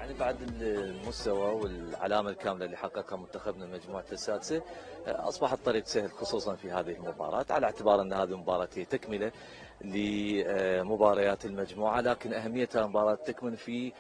يعني بعد المستوى والعلامة الكاملة اللي حققها منتخبنا مجموعته السادسة، أصبح الطريق سهل خصوصا في هذه المباراة، على اعتبار أن هذه المباراة هي تكملة لمباريات المجموعة، لكن أهميتها المباراة تكمن في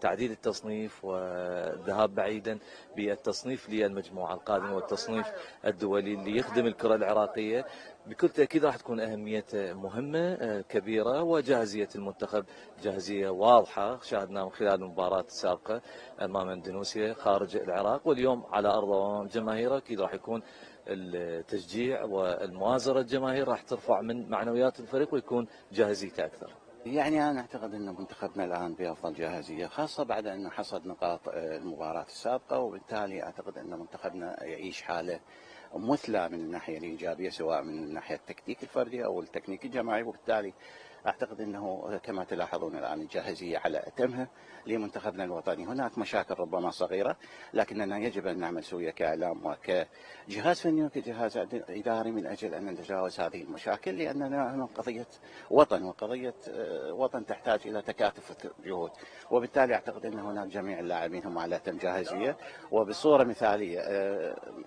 تعديل التصنيف والذهاب بعيدا بالتصنيف للمجموعة القادمة والتصنيف الدولي اللي يخدم الكرة العراقية. بكل تأكيد راح تكون أهميته مهمة كبيرة، وجاهزية المنتخب جاهزية واضحة شاهدنا من خلال المباراة السابقة أمام اندونيسيا خارج العراق، واليوم على أرض وأمام جماهيره أكيد راح يكون التشجيع والمؤازرة الجماهير راح ترفع من معنويات الفريق ويكون جاهزيته أكثر. يعني أنا أعتقد أن منتخبنا الآن بأفضل جاهزية، خاصة بعد أن حصد نقاط المباراة السابقة، وبالتالي أعتقد أن منتخبنا يعيش حالة مثلى من الناحية الإيجابية سواء من الناحية التكتيك الفردي أو التكنيك الجماعي، وبالتالي أعتقد أنه كما تلاحظون الآن الجاهزية على أتمها لمنتخبنا الوطني. هناك مشاكل ربما صغيرة، لكننا يجب أن نعمل سوية كإعلام وكجهاز فني وكجهاز إداري من أجل أن نتجاوز هذه المشاكل، لأننا هنا قضية وطن، وقضية وطن تحتاج إلى تكاتف الجهود، وبالتالي أعتقد أن هناك جميع اللاعبين هم على أتم جاهزية وبصورة مثالية.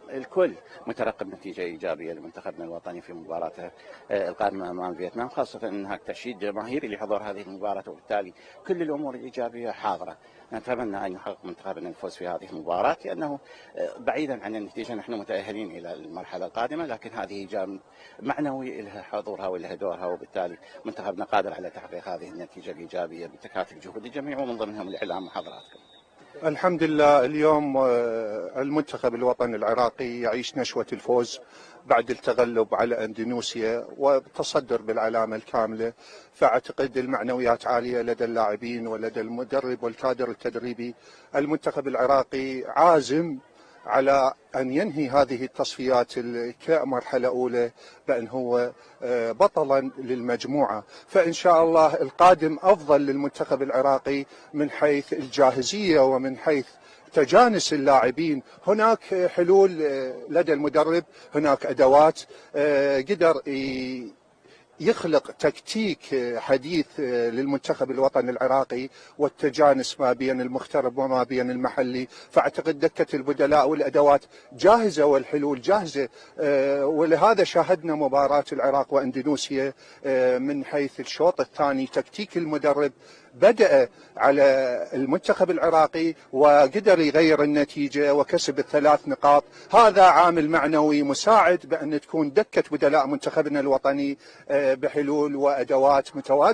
الكل مترقب نتيجة إيجابية لمنتخبنا الوطني في مباراته القادمة أمام فيتنام، خاصة أن هناك تشييد جماهيري لحضور هذه المباراة، وبالتالي كل الأمور الإيجابية حاضرة. نتمنى أن يحقق منتخبنا الفوز في هذه المباراة، لأنه بعيدا عن النتيجة نحن متأهلين إلى المرحلة القادمة، لكن هذه جانب معنوي لها حضورها ولها دورها، وبالتالي منتخبنا قادر على تحقيق هذه النتيجة الإيجابية بتكاتف جهود الجميع ومن ضمنهم الإعلام وحضراتكم. الحمد لله، اليوم المنتخب الوطني العراقي يعيش نشوة الفوز بعد التغلب على اندونيسيا والتصدر بالعلامة الكاملة، فاعتقد المعنويات عالية لدى اللاعبين ولدى المدرب والكادر التدريبي. المنتخب العراقي عازم على أن ينهي هذه التصفيات كمرحلة أولى بأن هو بطلا للمجموعة، فإن شاء الله القادم أفضل للمنتخب العراقي من حيث الجاهزية ومن حيث تجانس اللاعبين. هناك حلول لدى المدرب، هناك أدوات، قدر يخلق تكتيك حديث للمنتخب الوطني العراقي والتجانس ما بين المغترب وما بين المحلي، فاعتقد دكة البدلاء والادوات جاهزة والحلول جاهزة، ولهذا شاهدنا مباراة العراق واندونيسيا من حيث الشوط الثاني تكتيك المدرب بدأ على المنتخب العراقي وقدر يغير النتيجة وكسب ال3 نقاط. هذا عامل معنوي مساعد بأن تكون دكة بدلاء منتخبنا الوطني بحلول وأدوات متوازنة.